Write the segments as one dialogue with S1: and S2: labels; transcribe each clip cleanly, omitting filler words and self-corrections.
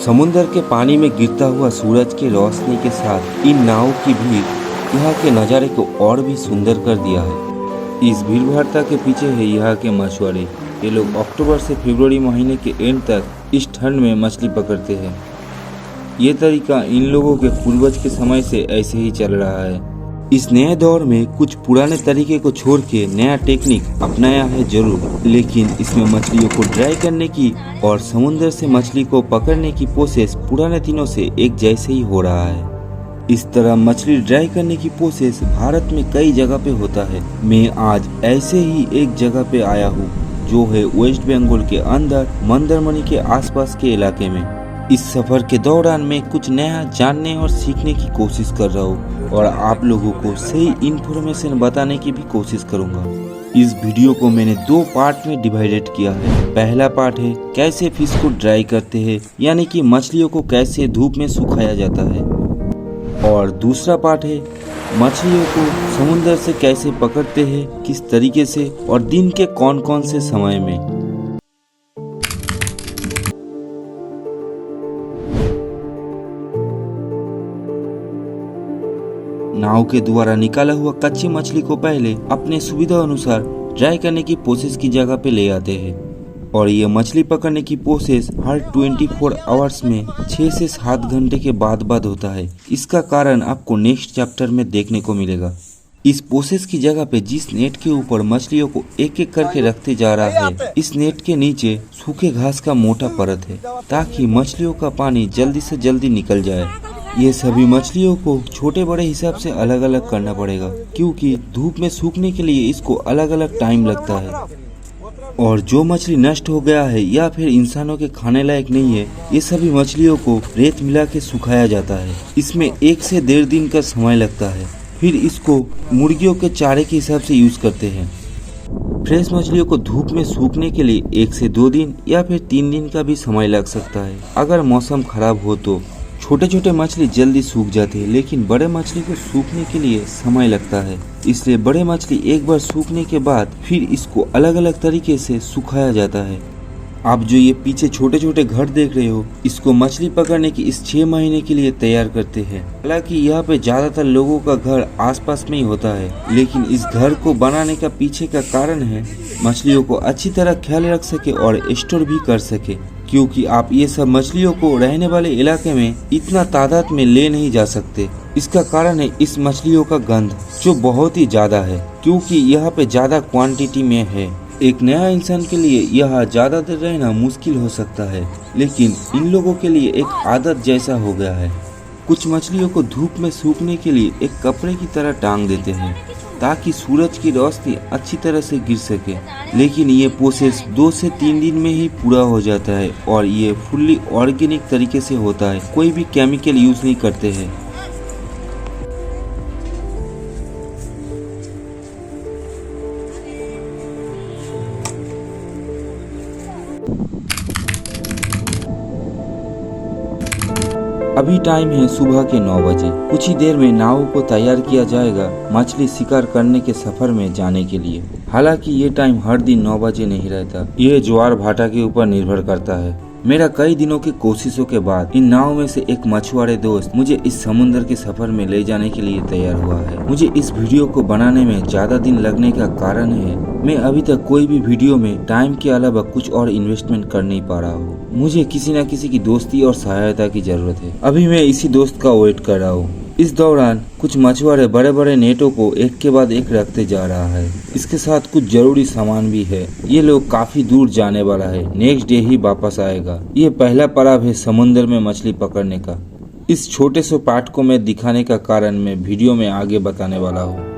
S1: समुद्र के पानी में गिरता हुआ सूरज की रोशनी के साथ इन नावों की भीड़ यहाँ के नज़ारे को और भी सुंदर कर दिया है। इस भीड़ भाड़ता के पीछे है यहाँ के मछुआरे। ये लोग अक्टूबर से फरवरी महीने के एंड तक इस ठंड में मछली पकड़ते हैं। ये तरीका इन लोगों के पूर्वज के समय से ऐसे ही चल रहा है। इस नए दौर में कुछ पुराने तरीके को छोड़ के नया टेक्निक अपनाया है जरूर, लेकिन इसमें मछलियों को ड्राई करने की और समुद्र से मछली को पकड़ने की प्रोसेस पुराने दिनों से एक जैसे ही हो रहा है। इस तरह मछली ड्राई करने की प्रोसेस भारत में कई जगह पे होता है। मैं आज ऐसे ही एक जगह पे आया हूँ जो है वेस्ट बंगाल के अंदर मंदारमनी के आसपास के इलाके में। इस सफर के दौरान मैं कुछ नया जानने और सीखने की कोशिश कर रहा हूँ और आप लोगों को सही इन्फॉर्मेशन बताने की भी कोशिश करूँगा। इस वीडियो को मैंने 2 पार्ट में डिवाइडेड किया है। पहला पार्ट है कैसे फिश को ड्राई करते हैं, यानी कि मछलियों को कैसे धूप में सुखाया जाता है, और दूसरा पार्ट है मछलियों को समुद्र से कैसे पकड़ते हैं, किस तरीके से और दिन के कौन कौन से समय में। नाव के द्वारा निकाला हुआ कच्ची मछली को पहले अपने सुविधा अनुसार ड्राई करने की प्रोसेस की जगह पे ले आते हैं और ये मछली पकड़ने की प्रोसेस हर 24 आवर्स में 6 से 7 घंटे के बाद होता है। इसका कारण आपको नेक्स्ट चैप्टर में देखने को मिलेगा। इस प्रोसेस की जगह पे जिस नेट के ऊपर मछलियों को एक एक करके रखते जा रहा है, इस नेट के नीचे सूखे घास का मोटा परत है ताकि मछलियों का पानी जल्दी से जल्दी निकल जाए। ये सभी मछलियों को छोटे बड़े हिसाब से अलग अलग करना पड़ेगा क्योंकि धूप में सूखने के लिए इसको अलग अलग टाइम लगता है। और जो मछली नष्ट हो गया है या फिर इंसानों के खाने लायक नहीं है, ये सभी मछलियों को रेत मिला के सुखाया जाता है। इसमें 1 से 1.5 दिन का समय लगता है। फिर इसको मुर्गियों के चारे के हिसाब से यूज करते हैं। फ्रेश मछलियों को धूप में सूखने के लिए 1 से 2 दिन या फिर 3 दिन का भी समय लग सकता है। अगर मौसम खराब हो तो छोटे छोटे मछली जल्दी सूख जाते हैं, लेकिन बड़े मछली को सूखने के लिए समय लगता है। इसलिए बड़े मछली एक बार सूखने के बाद फिर इसको अलग अलग तरीके से सुखाया जाता है। आप जो ये पीछे छोटे छोटे घर देख रहे हो, इसको मछली पकड़ने की इस 6 महीने के लिए तैयार करते हैं। हालांकि यहाँ पे ज्यादातर लोगों का घर आसपास में ही होता है, लेकिन इस घर को बनाने का पीछे का कारण है मछलियों को अच्छी तरह ख्याल रख सके और स्टोर भी कर सके, क्योंकि आप ये सब मछलियों को रहने वाले इलाके में इतना तादाद में ले नहीं जा सकते। इसका कारण है इस मछलियों का गंध जो बहुत ही ज्यादा है, क्योंकि यहाँ पे ज्यादा क्वांटिटी में है। एक नया इंसान के लिए यहाँ ज्यादा देर रहना मुश्किल हो सकता है, लेकिन इन लोगों के लिए एक आदत जैसा हो गया है। कुछ मछलियों को धूप में सूखने के लिए एक कपड़े की तरह टांग देते हैं ताकि सूरज की रोशनी अच्छी तरह से गिर सके, लेकिन ये प्रोसेस 2 से 3 दिन में ही पूरा हो जाता है और ये फुल्ली ऑर्गेनिक तरीके से होता है। कोई भी केमिकल यूज नहीं करते हैं। अभी टाइम है सुबह के 9 बजे। कुछ ही देर में नाव को तैयार किया जाएगा मछली शिकार करने के सफर में जाने के लिए। हालांकि ये टाइम हर दिन 9 बजे नहीं रहता, ये ज्वार भाटा के ऊपर निर्भर करता है। मेरा कई दिनों की कोशिशों के बाद इन नाव में से एक मछुआरे दोस्त मुझे इस समुद्र के सफर में ले जाने के लिए तैयार हुआ है। मुझे इस वीडियो को बनाने में ज्यादा दिन लगने का कारण है मैं अभी तक कोई भी वीडियो में टाइम के अलावा कुछ और इन्वेस्टमेंट कर नहीं पा रहा हूँ। मुझे किसी न किसी की दोस्ती और सहायता की जरूरत है। अभी मैं इसी दोस्त का वेट कर रहा हूँ। इस दौरान कुछ मछुआरे बड़े बड़े नेटों को एक के बाद एक रखते जा रहा है। इसके साथ कुछ जरूरी सामान भी है। ये लोग काफी दूर जाने वाला है, नेक्स्ट डे ही वापस आएगा। ये पहला पड़ाव है समुद्र में मछली पकड़ने का। इस छोटे से पार्ट को मैं दिखाने का कारण मैं वीडियो में आगे बताने वाला हूँ।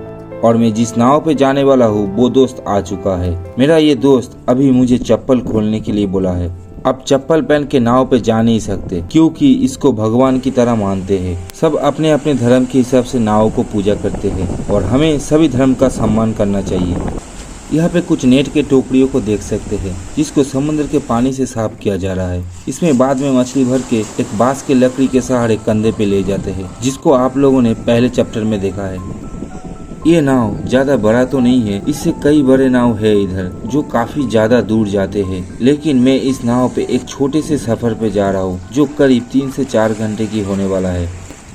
S1: और मैं जिस नाव पे जाने वाला हूँ वो दोस्त आ चुका है। मेरा ये दोस्त अभी मुझे चप्पल खोलने के लिए बोला है। आप चप्पल पहन के नाव पे जा नहीं सकते क्योंकि इसको भगवान की तरह मानते हैं। सब अपने अपने धर्म के हिसाब से नाव को पूजा करते हैं और हमें सभी धर्म का सम्मान करना चाहिए। यहाँ पे कुछ नेट के टोकरियों को देख सकते हैं जिसको समुद्र के पानी से साफ किया जा रहा है। इसमें बाद में मछली भर के एक बांस के लकड़ी के सहारे कंधे पे ले जाते हैं, जिसको आप लोगों ने पहले चैप्टर में देखा है। ये नाव ज्यादा बड़ा तो नहीं है, इससे कई बड़े नाव है इधर जो काफी ज्यादा दूर जाते हैं, लेकिन मैं इस नाव पे एक छोटे से सफर पे जा रहा हूँ जो करीब 3 से 4 घंटे की होने वाला है।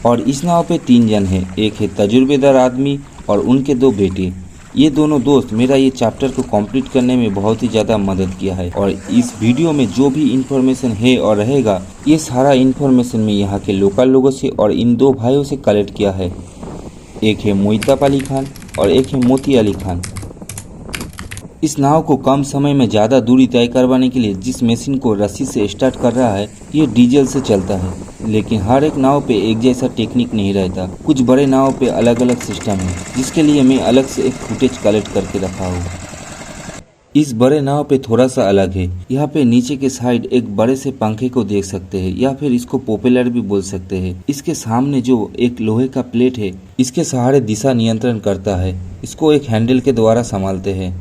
S1: और इस नाव पे 3 जन हैं, एक है तजुर्बेदार आदमी और उनके 2 बेटे। ये दोनों दोस्त मेरा ये चैप्टर को कंप्लीट करने में बहुत ही ज़्यादा मदद किया है। और इस वीडियो में जो भी इंफॉर्मेशन है और रहेगा, ये सारा इंफॉर्मेशन मैं यहाँ के लोकल लोगों से और इन 2 भाइयों से कलेक्ट किया है। एक है मोइताब अली खान और एक है मोती अली खान। इस नाव को कम समय में ज़्यादा दूरी तय करवाने के लिए जिस मशीन को रस्सी से स्टार्ट कर रहा है, ये डीजल से चलता है। लेकिन हर एक नाव पे एक जैसा टेक्निक नहीं रहता, कुछ बड़े नाव पे अलग अलग सिस्टम है, जिसके लिए मैं अलग से एक फुटेज कलेक्ट करके रखा हूँ। इस बड़े नाव पे थोड़ा सा अलग है, यहाँ पे नीचे के साइड एक बड़े से पंखे को देख सकते हैं या फिर इसको प्रोपेलर भी बोल सकते हैं। इसके सामने जो एक लोहे का प्लेट है, इसके सहारे दिशा नियंत्रण करता है। इसको एक हैंडल के द्वारा संभालते हैं।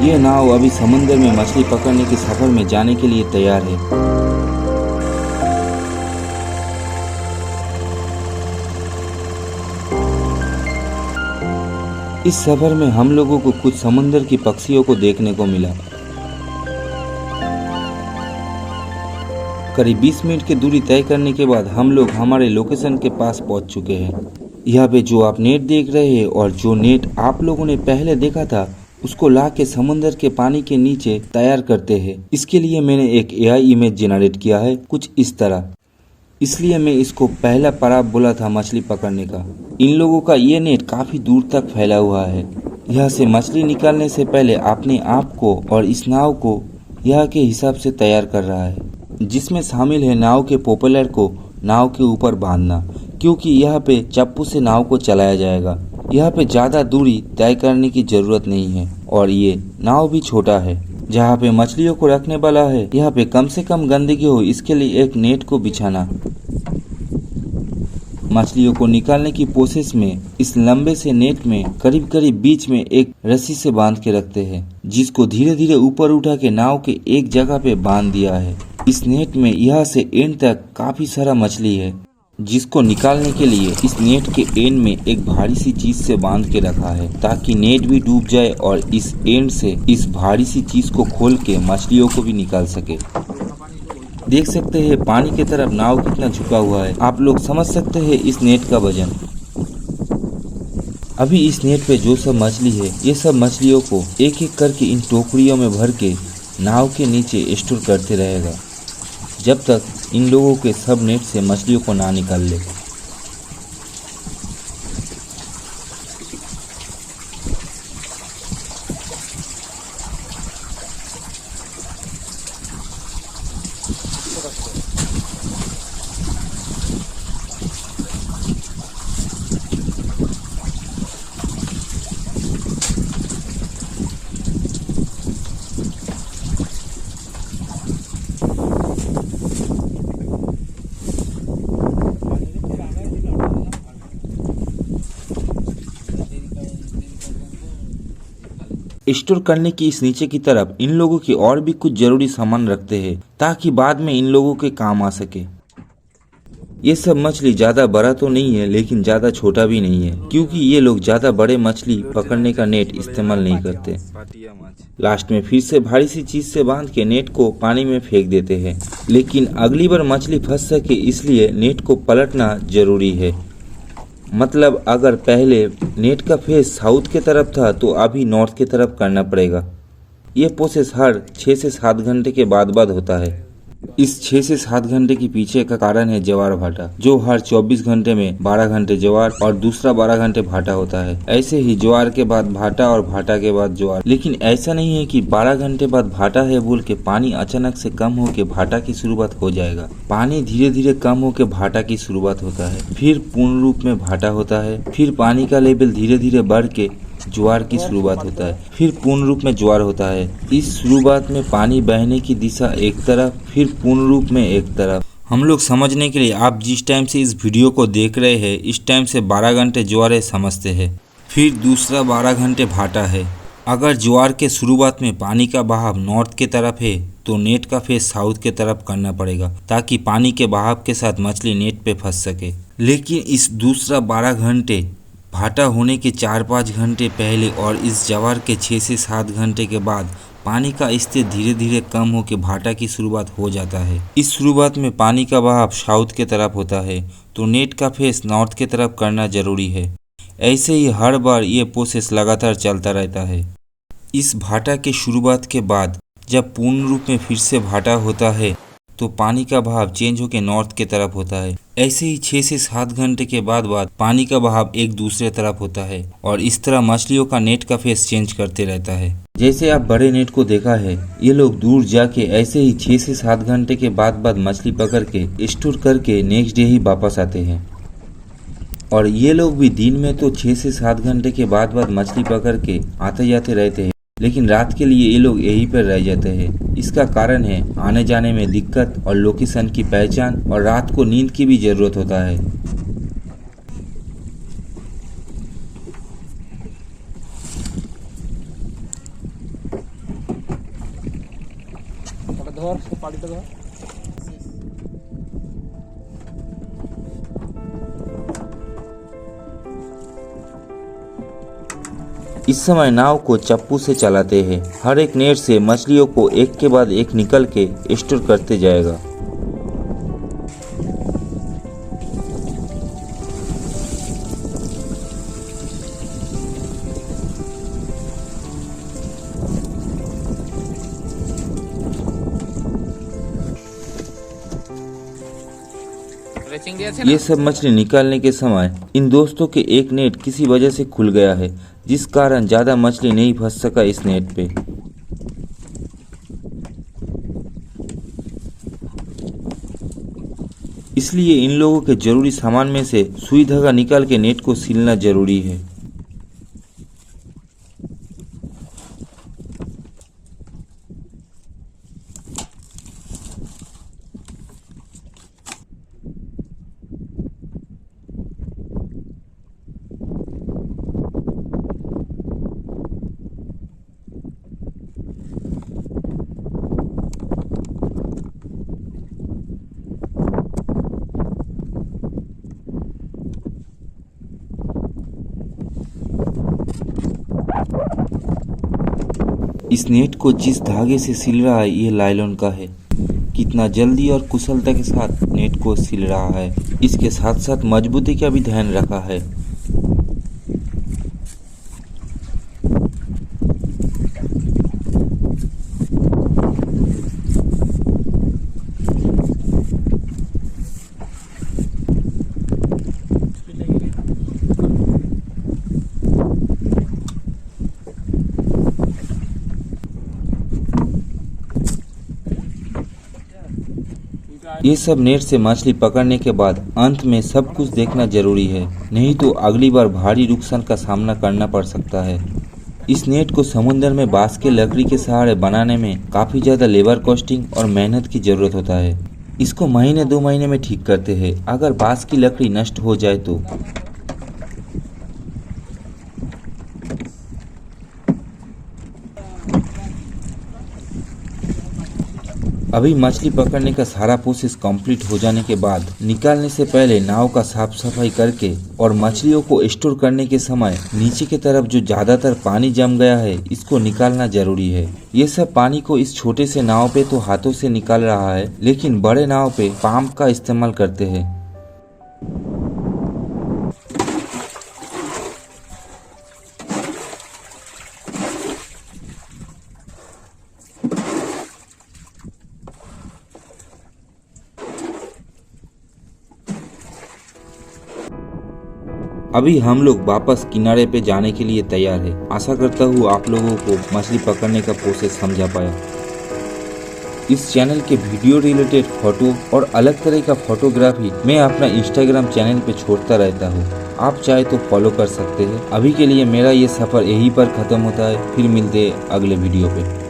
S1: ये नाव अभी समुद्र में मछली पकड़ने के सफर में जाने के लिए तैयार है। इस सफर में हम लोगों को कुछ समुद्र की पक्षियों को देखने को मिला। करीब 20 मिनट की दूरी तय करने के बाद हम लोग हमारे लोकेशन के पास पहुंच चुके हैं। यहाँ पे जो आप नेट देख रहे हैं और जो नेट आप लोगों ने पहले देखा था, उसको ला के समुद्र के पानी के नीचे तैयार करते हैं। इसके लिए मैंने एक एआई इमेज जनरेट किया है कुछ इस तरह, इसलिए मैं इसको पहला पड़ाव बोला था मछली पकड़ने का। इन लोगों का ये नेट काफी दूर तक फैला हुआ है। यहाँ से मछली निकालने से पहले अपने आप को और इस नाव को यहाँ के हिसाब से तैयार कर रहा है, जिसमें शामिल है नाव के प्रोपेलर को नाव के ऊपर बांधना, क्योंकि यहाँ पे चप्पू से नाव को चलाया जाएगा। यहाँ पे ज्यादा दूरी तय करने की जरूरत नहीं है और ये नाव भी छोटा है। जहाँ पे मछलियों को रखने वाला है, यहाँ पे कम से कम गंदगी हो इसके लिए एक नेट को बिछाना। मछलियों को निकालने की प्रोसेस में इस लंबे से नेट में करीब करीब बीच में एक रस्सी से बांध के रखते हैं, जिसको धीरे धीरे ऊपर उठा के नाव के एक जगह पे बांध दिया है। इस नेट में यहाँ से एंड तक काफी सारा मछली है, जिसको निकालने के लिए इस नेट के एंड में एक भारी सी चीज से बांध के रखा है, ताकि नेट भी डूब जाए और इस एंड से इस भारी सी चीज को खोल के मछलियों को भी निकाल सके। देख सकते हैं पानी की तरफ नाव कितना झुका हुआ है। आप लोग समझ सकते हैं इस नेट का वजन। अभी इस नेट पे जो सब मछली है, ये सब मछलियों को एक एक करके इन टोकरियों में भर के नाव के नीचे स्टोर करते रहेगा, जब तक इन लोगों के सब नेट से मछलियों को ना निकाल ले। स्टोर करने की इस नीचे की तरफ इन लोगों की और भी कुछ जरूरी सामान रखते हैं, ताकि बाद में इन लोगों के काम आ सके। ये सब मछली ज्यादा बड़ा तो नहीं है, लेकिन ज्यादा छोटा भी नहीं है, क्योंकि ये लोग ज्यादा बड़े मछली पकड़ने का नेट इस्तेमाल नहीं करते। लास्ट में फिर से भारी सी चीज से बांध के नेट को पानी में फेंक देते हैं, लेकिन अगली बार मछली फंस सके इसलिए नेट को पलटना जरूरी है। मतलब अगर पहले नेट का फेस साउथ के तरफ था तो अभी नॉर्थ के तरफ करना पड़ेगा। ये प्रोसेस हर 6 से 7 घंटे के बाद होता है। इस 6 से 7 घंटे के पीछे का कारण है ज्वार भाटा, जो हर 24 घंटे में 12 घंटे ज्वार और दूसरा 12 घंटे भाटा होता है। ऐसे ही ज्वार के बाद भाटा और भाटा के बाद ज्वार। लेकिन ऐसा नहीं है कि 12 घंटे बाद भाटा है बोल के पानी अचानक से कम होके भाटा की शुरुआत हो जाएगा। पानी धीरे धीरे कम होके भाटा की शुरुआत होता है, फिर पूर्ण रूप में भाटा होता है, फिर पानी का लेवल धीरे धीरे बढ़ के ज्वार की शुरुआत होता है, फिर पूर्ण रूप में ज्वार होता है। इस शुरुआत में पानी बहने की दिशा एक तरफ, फिर पूर्ण रूप में एक तरफ। हम लोग समझने के लिए आप जिस टाइम से इस वीडियो को देख रहे हैं, इस टाइम से 12 घंटे ज्वार है समझते हैं, फिर दूसरा 12 घंटे भाटा है। अगर ज्वार के शुरुआत में पानी का बहाव नॉर्थ के तरफ है तो नेट का फेस साउथ के तरफ करना पड़ेगा, ताकि पानी के बहाव के साथ मछली नेट पे फंस सके। लेकिन इस दूसरा 12 घंटे भाटा होने के 4-5 घंटे पहले और इस जवार के 6 से 7 घंटे के बाद पानी का स्तर धीरे धीरे कम होकर भाटा की शुरुआत हो जाता है। इस शुरुआत में पानी का बहाव साउथ के तरफ होता है तो नेट का फेस नॉर्थ के तरफ करना जरूरी है। ऐसे ही हर बार ये प्रोसेस लगातार चलता रहता है। इस भाटा के शुरुआत के बाद जब पूर्ण रूप में फिर से भाटा होता है तो पानी का बहाव चेंज होकर नॉर्थ के तरफ होता है। ऐसे ही 6 से 7 घंटे के बाद पानी का बहाव एक दूसरे तरफ होता है और इस तरह मछलियों का नेट का फेस चेंज करते रहता है। जैसे आप बड़े नेट को देखा है, ये लोग दूर जाके ऐसे ही 6 से 7 घंटे के बाद मछली पकड़ के स्टोर करके नेक्स्ट डे ही वापस आते हैं। और ये लोग भी दिन में तो 6 से 7 घंटे के बाद मछली पकड़ के आते जाते रहते हैं, लेकिन रात के लिए ये लोग यहीं पर रह जाते हैं। इसका कारण है आने जाने में दिक्कत और लोकेशन की पहचान, और रात को नींद की भी जरूरत होता है। इस समय नाव को चप्पू से चलाते हैं। हर एक नेट से मछलियों को एक के बाद एक निकल के स्टोर करते जाएगा। ये सब मछली निकालने के समय इन दोस्तों के एक नेट किसी वजह से खुल गया है, जिस कारण ज्यादा मछली नहीं फंस सका इस नेट पे। इसलिए इन लोगों के जरूरी सामान में से सुई धागा निकाल के नेट को सिलना जरूरी है। इस नेट को जिस धागे से सिल रहा है ये लाइलॉन का है। कितना जल्दी और कुशलता के साथ नेट को सिल रहा है। इसके साथ साथ मजबूती का भी ध्यान रखा है। ये सब नेट से मछली पकड़ने के बाद अंत में सब कुछ देखना जरूरी है, नहीं तो अगली बार भारी नुकसान का सामना करना पड़ सकता है। इस नेट को समुद्र में बांस के लकड़ी के सहारे बनाने में काफी ज्यादा लेबर कॉस्टिंग और मेहनत की जरूरत होता है। इसको महीने 2 महीने में ठीक करते हैं अगर बांस की लकड़ी नष्ट हो जाए तो। अभी मछली पकड़ने का सारा प्रोसेस कंप्लीट हो जाने के बाद निकालने से पहले नाव का साफ सफाई करके और मछलियों को स्टोर करने के समय नीचे की तरफ जो ज्यादातर पानी जम गया है इसको निकालना जरूरी है। ये सब पानी को इस छोटे से नाव पे तो हाथों से निकाल रहा है, लेकिन बड़े नाव पे पंप का इस्तेमाल करते हैं। अभी हम लोग वापस किनारे पे जाने के लिए तैयार है। आशा करता हूँ आप लोगों को मछली पकड़ने का प्रोसेस समझा पाया। इस चैनल के वीडियो रिलेटेड फोटो और अलग तरह का फोटोग्राफी मैं अपना इंस्टाग्राम चैनल पे छोड़ता रहता हूँ, आप चाहे तो फॉलो कर सकते हैं। अभी के लिए मेरा ये सफर यहीं पर खत्म होता है, फिर मिलते हैं अगले वीडियो पे।